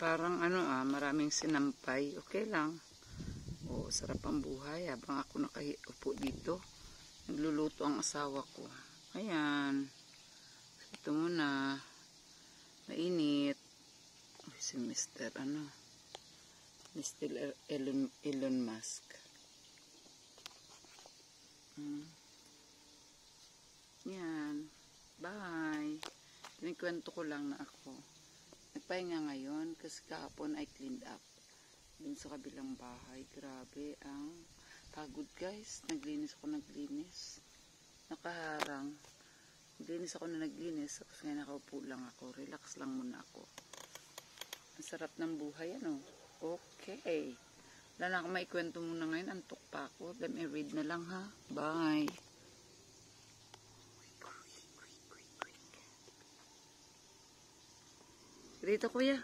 Parang maraming sinampay. Okay lang. O, sarap ang buhay habang ako nakaupo dito. Nagluluto ang asawa ko. Ayan. Ito muna. Mainit. Si Mr. Elon Musk. Yan. Bye. Kinikwento ko lang na ako. Nagpahinga ngayon kasi kahapon ay cleaned up. Dun sa kabilang bahay. Grabe ang pagod guys. Naglinis. Nakaharang. Naglinis tapos ngayon nakaupo lang ako. Relax lang muna ako. Ang sarap ng buhay Okay. Wala na akong maikwento muna ngayon. Antok pa ako. Let me read na lang ha. Bye. Dito kuya.